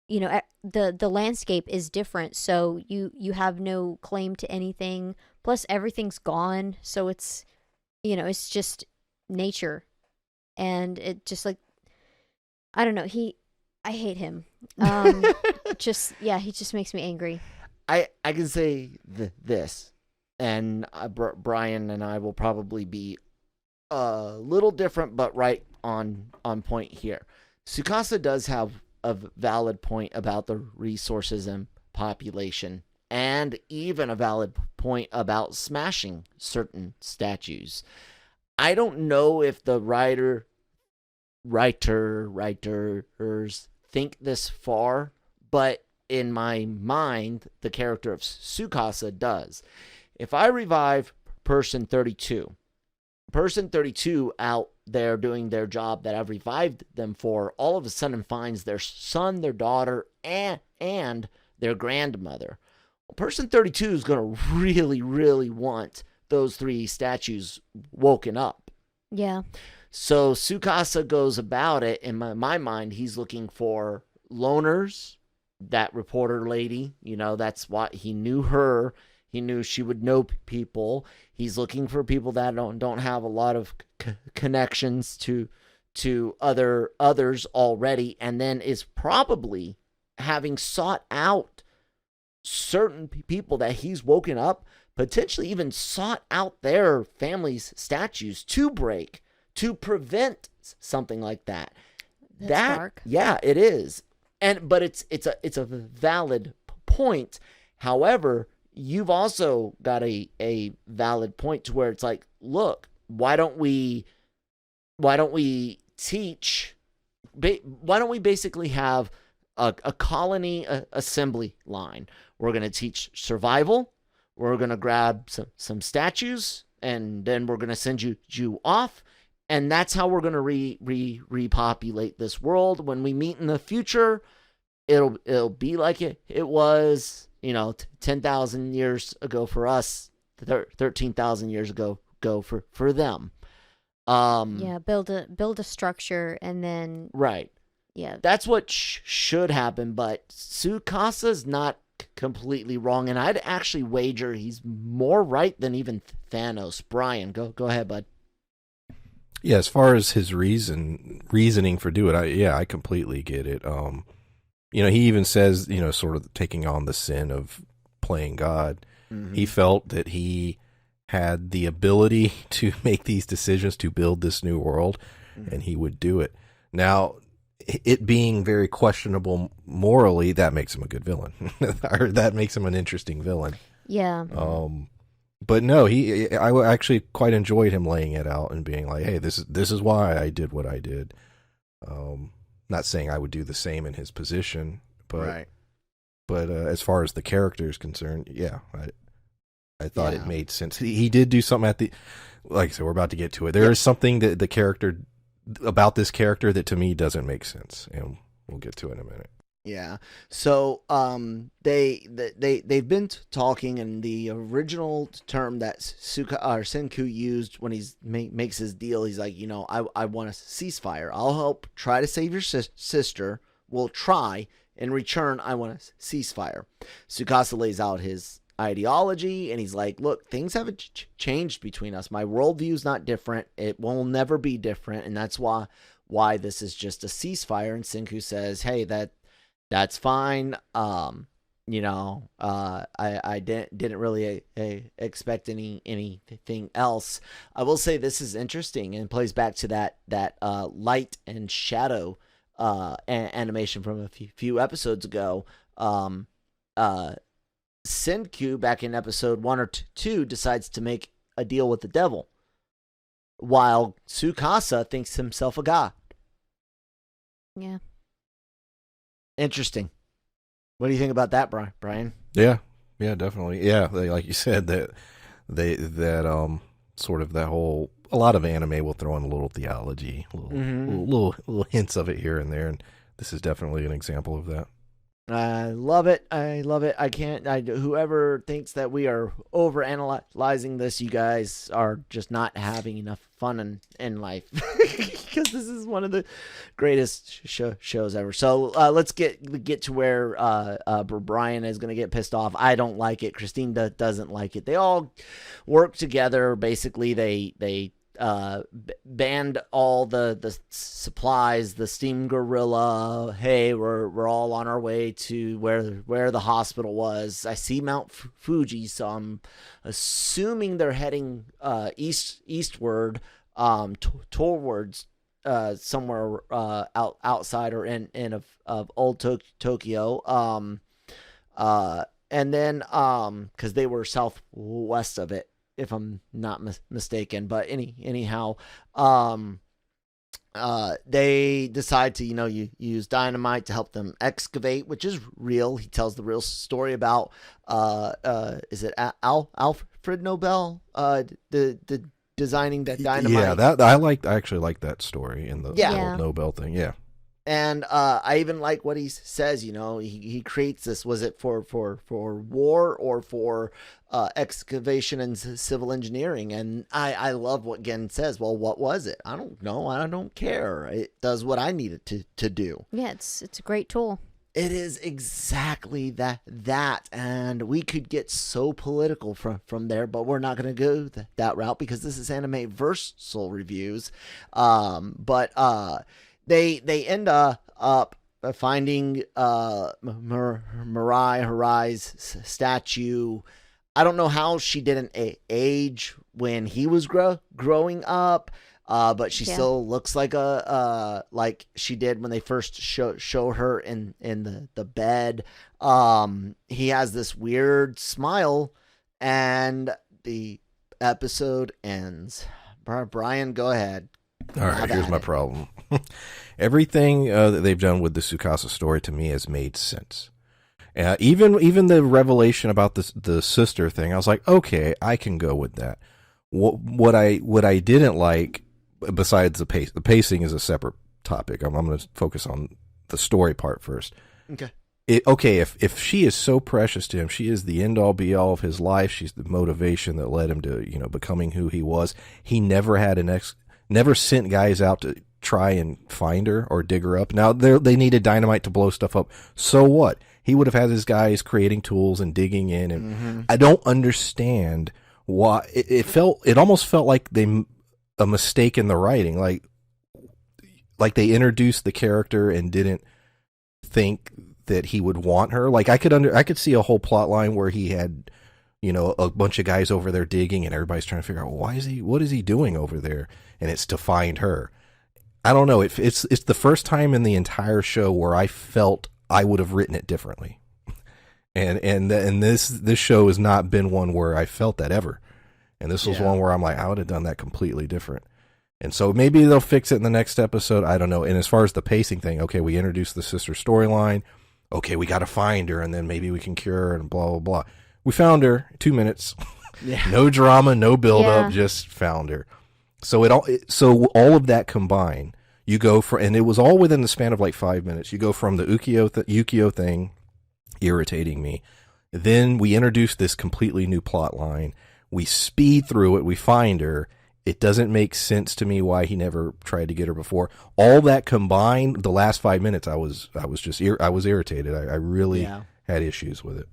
The landscape is different, so you have no claim to anything. Plus everything's gone, so it's it's just nature. And it just like, I don't know, I hate him. He just makes me angry. I can say this, and Brian and I will probably be a little different, but right on point here. Tsukasa does have a valid point about the resources and population, and even a valid point about smashing certain statues. I don't know if the writers think this far, but in my mind, the character of Tsukasa does. If I revive person 32 out there doing their job that I've revived them for, all of a sudden finds their son, their daughter, and their grandmother. Well, person 32 is going to really, really want those three statues woken up. Yeah. So Tsukasa goes about it, in my mind, he's looking for loners, that reporter lady, that's why he knew her. He knew she would know people. He's looking for people that don't have a lot of connections to others already, and then is probably having sought out certain people that he's woken up potentially even sought out their family's statues to break, to prevent something like that. That's dark. Yeah, it is. But it's a valid point. However, you've also got a valid point to where it's like, look, why don't we teach, why don't we basically have a colony assembly line? We're going to teach survival. We're going to grab some statues, and then we're going to send you off. And that's how we're going to repopulate this world. When we meet in the future, it'll be like it was, 10,000 years ago for us, 13,000 years ago for them. Build a structure, and then right. Yeah, that's what should happen. But Tsukasa's not completely wrong, and I'd actually wager he's more right than even Thanos. Brian, go ahead, bud. Yeah, as far as his reasoning for doing it, I completely get it. He even says, sort of taking on the sin of playing God. Mm-hmm. He felt that he had the ability to make these decisions to build this new world, mm-hmm. and he would do it. Now, it being very questionable morally, that makes him a good villain. Or that makes him an interesting villain. Yeah. But no, I actually quite enjoyed him laying it out and being like, "Hey, this is why I did what I did." Not saying I would do the same in his position, but right. But as far as the character is concerned, I thought it made sense. He did do something like I said, we're about to get to it. There is something that the character about this character that to me doesn't make sense, and we'll get to it in a minute. Yeah. So they've been talking, and the original term that Senku used when he makes his deal, he's like, I want a ceasefire. I'll help try to save your sister. We'll try. In return, I want a ceasefire. Tsukasa lays out his ideology, and he's like, look, things haven't changed between us. My worldview's not different. It will never be different, and that's why this is just a ceasefire. And Senku says, hey, that's fine. I didn't really expect anything else. I will say this is interesting and plays back to that light and shadow animation from a few episodes ago. Senku, back in episode 1 or 2, decides to make a deal with the devil, while Tsukasa thinks himself a god. Yeah. Interesting. What do you think about that, Brian? Yeah, definitely. Yeah, like you said, that sort of that whole, a lot of anime will throw in a little theology, little hints of it here and there, and this is definitely an example of that. I love it. Whoever thinks that we are over analyzing this, you guys are just not having enough fun in life, because this is one of the greatest shows ever. So let's get to where Brian is going to get pissed off. I don't like it. Christine doesn't like it. They all work together. Basically, they banned all the supplies, the steam gorilla. Hey, we're all on our way to where the hospital was. I see Mount Fuji, so I'm assuming they're heading eastward, towards somewhere outside or in of old Tokyo. And then because they were southwest of it, if I'm not mistaken. But anyhow, they decide to, use dynamite to help them excavate, which is real. He tells the real story about, is it Alfred Nobel, the designing that dynamite? Yeah, I actually like that story in the whole Nobel thing. Yeah. And I even like what he says. He creates this. Was it for war or for excavation and civil engineering? And I love what Gen says. Well, what was it? I don't know. I don't care. It does what I need it to do. Yeah, it's a great tool. It is exactly that, and we could get so political from there, but we're not going to go that route because this is Anime-Versal reviews. But they end up finding Mirai Harai's statue. I don't know how she didn't age when he was growing up, but she still looks like she did when they first show her in the bed. He has this weird smile, and the episode ends. Brian, go ahead. All right, here's my problem. Everything that they've done with the Tsukasa story to me has made sense. Even the revelation about the sister thing, I was like, okay, I can go with that. What I didn't like, besides the pacing is a separate topic. I'm going to focus on the story part first. Okay. If she is so precious to him, she is the end all be all of his life. She's the motivation that led him to, becoming who he was. He never had never sent guys out to try and find her or dig her up. Now they needed dynamite to blow stuff up. So what? He would have had his guys creating tools and digging in. And I don't understand why it almost felt like a mistake in the writing. Like they introduced the character and didn't think that he would want her. Like I could see a whole plot line where he had, a bunch of guys over there digging and everybody's trying to figure out, well, what is he doing over there? And it's to find her. I don't know. It's the first time in the entire show where I felt I would have written it differently. And this show has not been one where I felt that ever. And this was one where I'm like, I would have done that completely different. And so maybe they'll fix it in the next episode. I don't know. And as far as the pacing thing, okay, we introduced the sister storyline. Okay, we got to find her, and then maybe we can cure her, and blah, blah, blah. We found her, 2 minutes. Yeah. No drama, no build-up, just found her. So all of that combined, you go for, and it was all within the span of like 5 minutes. You go from the Yukio thing irritating me. Then we introduce this completely new plot line. We speed through it. We find her. It doesn't make sense to me why he never tried to get her before. All that combined, the last 5 minutes, I was irritated. I really had issues with it.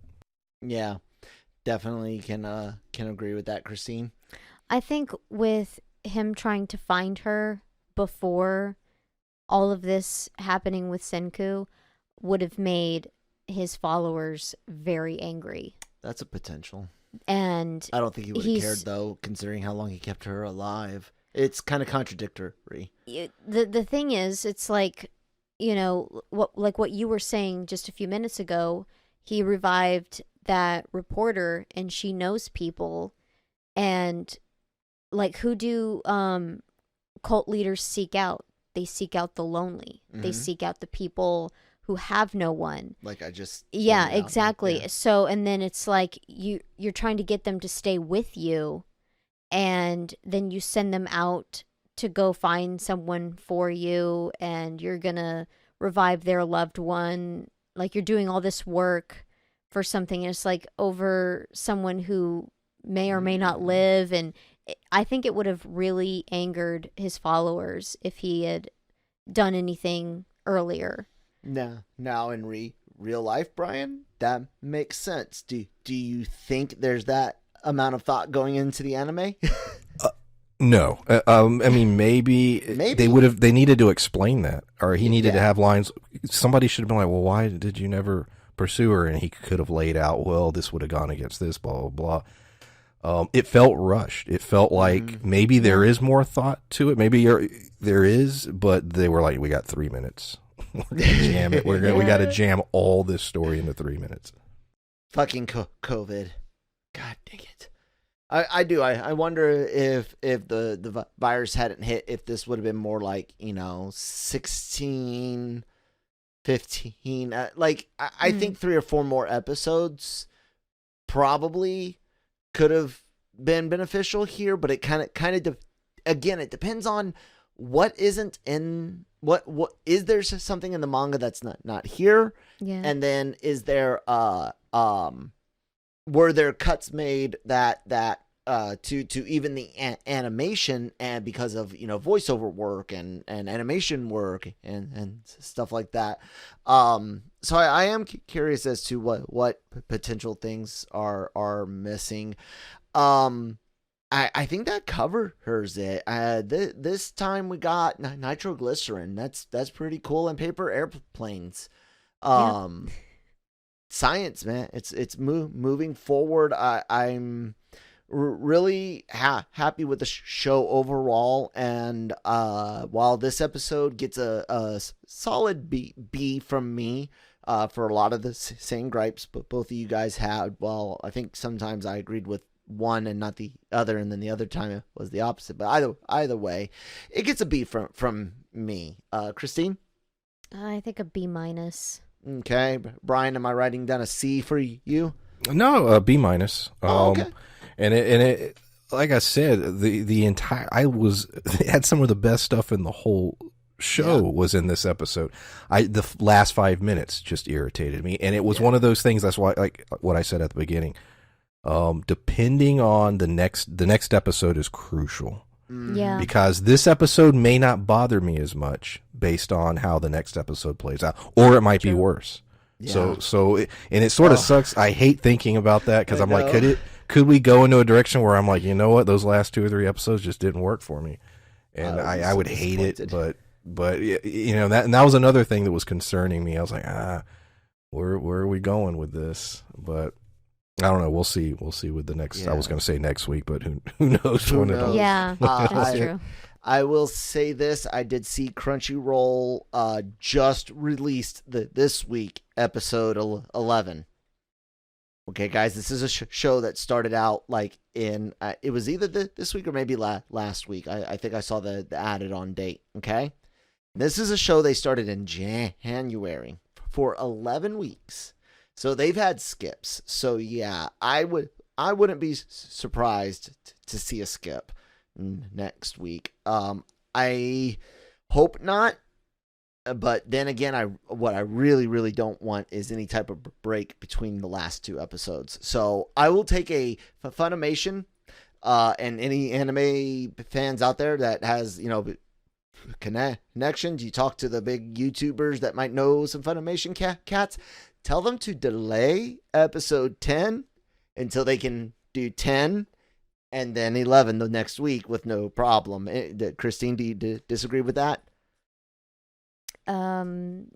Yeah, definitely can agree with that, Christine. I think with him trying to find her before all of this happening with Senku would have made his followers very angry. That's a potential. And I don't think he would have cared, though, considering how long he kept her alive. It's kind of contradictory. The thing is, it's like, what you were saying just a few minutes ago. He revived that reporter, and she knows people, and like, who do cult leaders seek out? They seek out the lonely. They seek out the people who have no one. Like I just exactly. Yeah. So, and then it's like you're trying to get them to stay with you, and then you send them out to go find someone for you, and you're gonna revive their loved one. Like, you're doing all this work for something, and it's like over someone who may or may not live. And I think it would have really angered his followers if he had done anything earlier. Now in real life, Brian, that makes sense. Do you think there's that amount of thought going into the anime? No. I mean, maybe they needed to explain that, or he needed to have lines. Somebody should have been like, well, why did you never pursue her? And he could have laid out, well, this would have gone against this, blah, blah, blah. It felt rushed. It felt like maybe there is more thought to it. Maybe there is, but they were like, we got 3 minutes. We're gonna jam it. We got to jam all this story into 3 minutes. Fucking COVID. God dang it. I do. I wonder if the virus hadn't hit, if this would have been more like, 16, 15. I think 3 or 4 more episodes probably could have been beneficial here, but it kind of again, it depends on what isn't in what is there something in the manga that's not here, and then is there were there cuts made that to even the animation, and because of voiceover work and animation work and stuff like that. So I am curious as to what potential things are missing. I think that covers it. This time we got nitroglycerin. That's pretty cool. And paper airplanes. Science, man. It's moving forward. I'm really happy with the show overall. And while this episode gets a solid B from me, for a lot of the same gripes, but both of you guys had. Well, I think sometimes I agreed with one and not the other, and then the other time it was the opposite. But either way, it gets a B from me. Christine? I think a B-. Okay. Brian, am I writing down a C for you? No, B-. Okay. And it like I said, the entire it had some of the best stuff in the whole show was in this episode. The last 5 minutes just irritated me, and it was one of those things. That's why, like what I said at the beginning, depending on the next episode is crucial. Yeah. Because this episode may not bother me as much based on how the next episode plays out, or it might be worse. Yeah. It sort of sucks. I hate thinking about that because I'm like, could we go into a direction where I'm like, you know what, those last 2 or 3 episodes just didn't work for me, and I would hate it. But you know, that was another thing that was concerning me. I was like, where are we going with this? But I don't know. We'll see with the next. I was going to say next week, but who knows when it'll. Yeah, that's true. I will say this: I did see Crunchyroll just released this week episode 11. Okay, guys, this is a show that started out like in it was either this week or maybe last week. I think I saw the added on date. Okay, this is a show they started in January for 11 weeks. So they've had skips. So yeah, I wouldn't be surprised to see a skip next week. I hope not. But then again, what I really don't want is any type of break between the last 2 episodes. So I will take a Funimation, and any anime fans out there that has, connections. You talk to the big YouTubers that might know some Funimation cats. Tell them to delay episode 10 until they can do 10 and then 11 the next week with no problem. Christine, do you disagree with that? I don't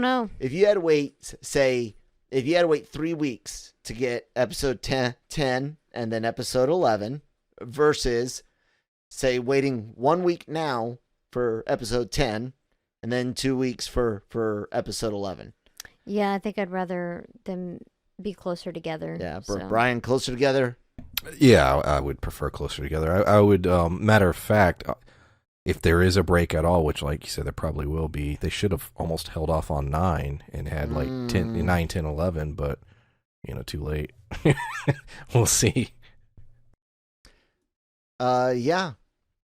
know. If you had to wait, say, if you had to wait 3 weeks to get episode 10 and then episode 11 versus, say, waiting 1 week now for episode 10 and then 2 weeks for episode 11. Yeah, I think I'd rather them be closer together. Yeah, Brian, closer together? Yeah, I would prefer closer together. I would, matter of fact, if there is a break at all, which like you said, there probably will be, they should have almost held off on 9 and had like 9, 10, 11, but, too late. We'll see. Yeah,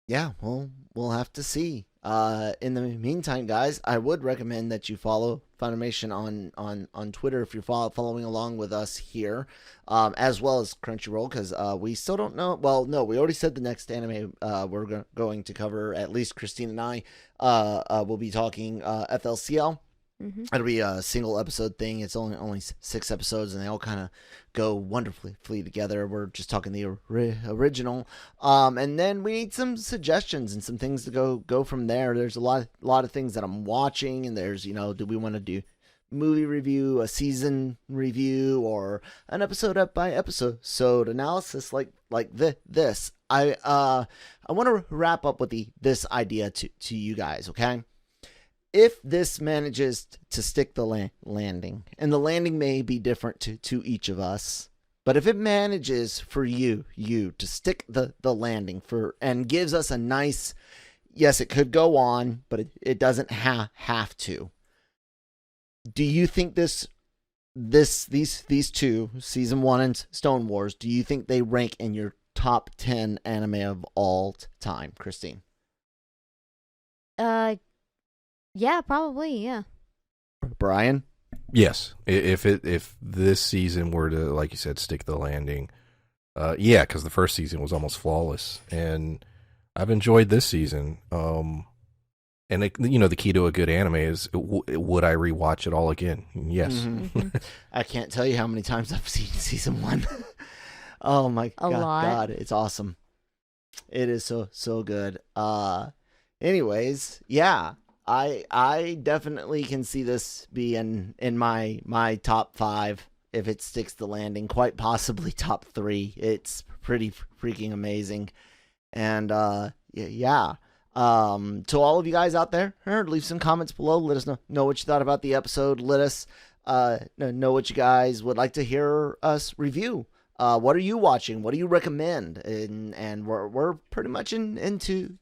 we'll have to see. In the meantime, guys, I would recommend that you follow Funimation on Twitter if you're following along with us here, as well as Crunchyroll, because we still don't know. Well, no, we already said the next anime we're going to cover, at least Christine and I, will be talking FLCL. Mm-hmm. It'll be a single episode thing. It's only 6 episodes, and they all kind of go wonderfully together. We're just talking the original, and then we need some suggestions and some things to go from there. There's a lot of things that I'm watching, and there's do we want to do movie review, a season review, or an episode by episode analysis like this. I want to wrap up with this idea to you guys, okay? If this manages to stick the landing, and the landing may be different to each of us, but if it manages for you to stick the landing and gives us a nice, yes, it could go on, but it doesn't have to. Do you think these 2, season 1 and Stone Wars, do you think they rank in your top 10 anime of all time, Christine? Yeah, probably, yeah. Brian? Yes. If this season were to, like you said, stick the landing, yeah, because the first season was almost flawless, and I've enjoyed this season. And the key to a good anime is, would I rewatch it all again? Yes. Mm-hmm. I can't tell you how many times I've seen season 1. Oh my a lot. God, it's awesome. It is so good. Anyways, yeah. I definitely can see this being in my top 5 if it sticks the landing, quite possibly top 3. It's pretty freaking amazing. And yeah. To all of you guys out there, leave some comments below. Let us know what you thought about the episode. Let us know what you guys would like to hear us review. What are you watching? What do you recommend? And we're pretty much into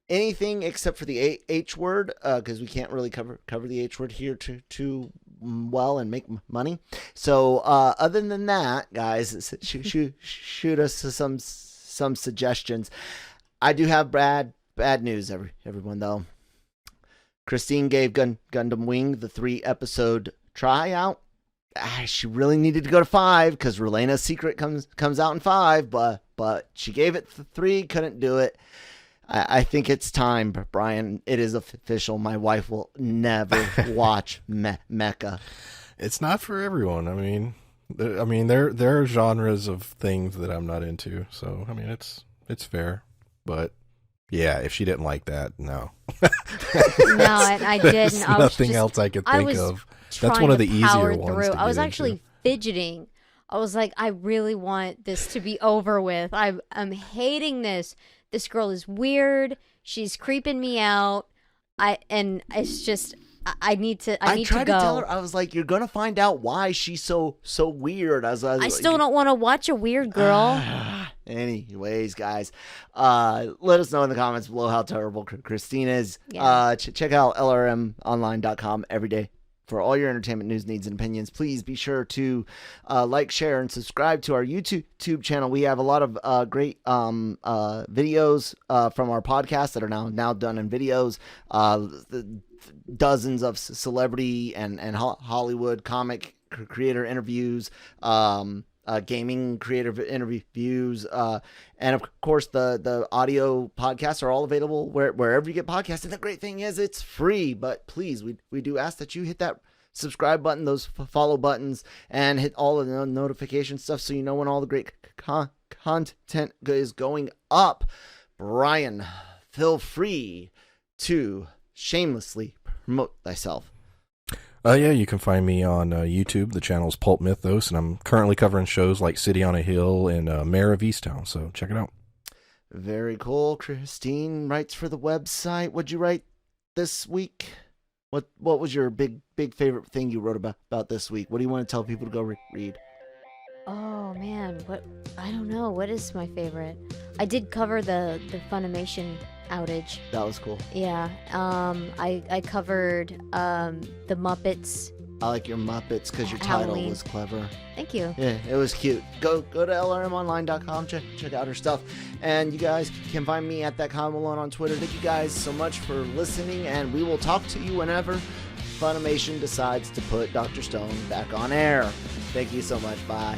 anything except for the H word, because we can't really cover the H word here too well and make money. So other than that, guys, shoot us some suggestions. I do have bad news, everyone, though. Christine gave Gundam Wing the 3-episode tryout. She really needed to go to 5 because Relena's Secret comes out in 5, but she gave it 3, couldn't do it. I think it's time, Brian. It is official. My wife will never watch Mecha. It's not for everyone. I mean, there are genres of things that I'm not into. So I mean, it's fair. But yeah, if she didn't like that, no. No, I didn't. There's nothing else I could think of. That's one of the easier ones. I was actually fidgeting. I was like, I really want this to be over with. I'm hating this. This girl is weird. She's creeping me out. And it's just I need to I tried to go. To tell her, I was like, you're gonna find out why she's so weird. I still don't want to watch a weird girl. Anyways, guys, let us know in the comments below how terrible Christine is. Yeah. Check out LRMonline.com every day for all your entertainment news, needs, and opinions. Please be sure to like, share, and subscribe to our YouTube channel. We have a lot of great videos from our podcast that are now done in videos. Dozens of celebrity and Hollywood comic creator interviews, gaming creator interviews, and of course the audio podcasts are all available wherever you get podcasts. And the great thing is it's free, but please, we do ask that you hit that subscribe button, those follow buttons, and hit all of the notification stuff so you know when all the great content is going up. Brian, feel free to shamelessly promote thyself. Yeah, you can find me on YouTube. The channel is PulpMythos, and I'm currently covering shows like City on a Hill and Mayor of Easttown, so check it out. Very cool. Christine writes for the website. What'd you write this week? What was your big favorite thing you wrote about this week? What do you want to tell people to go read? Oh man, I don't know. What is my favorite? I did cover the Funimation outage. That was cool. Yeah. I covered the Muppets. I like your Muppets because your Halloween. title was clever. Thank you. Yeah, it was cute. Go to LRMonline.com, check out her stuff. And you guys can find me at ThatConMalone on Twitter. Thank you guys so much for listening, and we will talk to you whenever Funimation decides to put Dr. Stone back on air. Thank you so much. Bye.